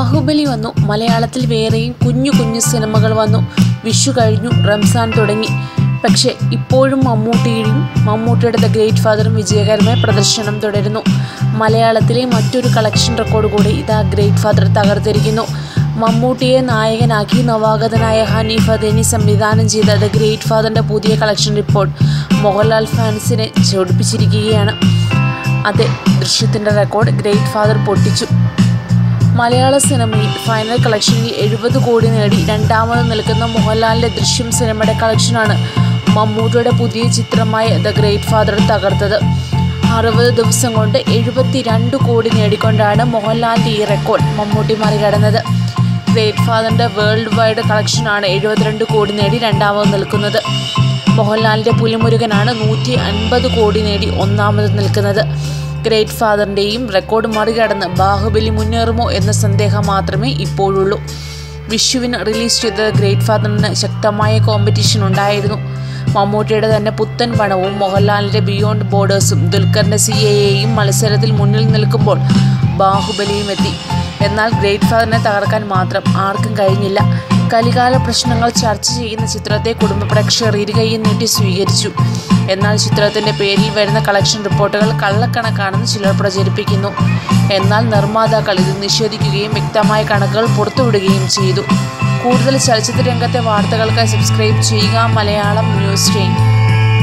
ബാഹുബലി വന്നു, മലയാളത്തിൽ വേറെയും കുഞ്ഞു കുഞ്ഞു സിനിമകൾ വന്നു. വിഷു കഴിഞ്ഞു, റംസാൻ തുടങ്ങി. പക്ഷേ ഇപ്പോഴും മമ്മൂട്ടിയുടെ ദ ഗ്രേറ്റ് ഫാദറും വിജയകരമായ പ്രദർശനം തുടരുന്നു. മലയാളത്തിലെ മറ്റൊരു കളക്ഷൻ റെക്കോർഡ് കൂടി ഇതാ ഗ്രേറ്റ് ഫാദർ തകർത്തിരിക്കുന്നു. മമ്മൂട്ടിയെ നായകനാക്കി നവാഗതനായ ഹനീഫ് അദേനി സംവിധാനം ചെയ്ത ദ ഗ്രേറ്റ് ഫാദറിൻ്റെ പുതിയ കളക്ഷൻ റിപ്പോർട്ട് മോഹൻലാൽ ഫാൻസിനെ ചൊടിപ്പിച്ചിരിക്കുകയാണ്. അതെ, ദൃശ്യത്തിൻ്റെ റെക്കോർഡ് ഗ്രേറ്റ് ഫാദർ പൊട്ടിച്ചു. മലയാള സിനിമയിൽ ഫൈനൽ കളക്ഷനിൽ 70 കോടി നേടി രണ്ടാമത് നിൽക്കുന്ന മോഹൻലാലിൻ്റെ ദൃശ്യം സിനിമയുടെ കളക്ഷനാണ് മമ്മൂട്ടിയുടെ പുതിയ ചിത്രമായ ദ ഗ്രേറ്റ് ഫാദർ തകർത്തത്. 60 ദിവസം കൊണ്ട് 72 കോടി നേടിക്കൊണ്ടാണ് മോഹൻലാലിൻ്റെ ഈ റെക്കോർഡ് മമ്മൂട്ടി മറികടന്നത്. ഗ്രേറ്റ് ഫാദറിൻ്റെ വേൾഡ് വൈഡ് കളക്ഷനാണ് 72 കോടി നേടി രണ്ടാമത് നിൽക്കുന്നത്. മോഹൻലാലിൻ്റെ പുലിമുരുകനാണ് 150 കോടി നേടി ഒന്നാമത് നിൽക്കുന്നത്. ഗ്രേറ്റ് ഫാദറിൻ്റെയും റെക്കോർഡ് മറികടന്ന് ബാഹുബലി മുന്നേറുമോ എന്ന സന്ദേഹം മാത്രമേ ഇപ്പോഴുള്ളൂ. വിഷുവിന് റിലീസ് ചെയ്ത ഗ്രേറ്റ് ഫാദറിന് ശക്തമായ കോമ്പറ്റീഷൻ ഉണ്ടായിരുന്നു. മമ്മൂട്ടിയുടെ തന്നെ പുത്തൻ പണവും മോഹൻലാലിൻ്റെ ബിയോണ്ട് ബോർഡേഴ്സും ദുൽഖറിൻ്റെ CAAയും മത്സരത്തിൽ മുന്നിൽ നിൽക്കുമ്പോൾ ബാഹുബലിയും എത്തി. എന്നാൽ ഗ്രേറ്റ് ഫാദറിനെ തകർക്കാൻ മാത്രം ആർക്കും കഴിഞ്ഞില്ല. കലികാല പ്രശ്നങ്ങൾ ചർച്ച ചെയ്യുന്ന ചിത്രത്തെ കുടുംബ പ്രേക്ഷകർ ഇരുകൈയും നീട്ടി സ്വീകരിച്ചു. എന്നാൽ ചിത്രത്തിൻ്റെ പേരിൽ വരുന്ന കളക്ഷൻ റിപ്പോർട്ടുകൾ കള്ളക്കണക്കാണെന്ന് ചിലർ പ്രചരിപ്പിക്കുന്നു. എന്നാൽ നിർമ്മാതാക്കൾ ഇത് നിഷേധിക്കുകയും വ്യക്തമായ കണക്കുകൾ പുറത്തുവിടുകയും ചെയ്തു. കൂടുതൽ ചലച്ചിത്ര രംഗത്തെ വാർത്തകൾക്കായി സബ്സ്ക്രൈബ് ചെയ്യുക മലയാളം ന്യൂസ് ടൈം.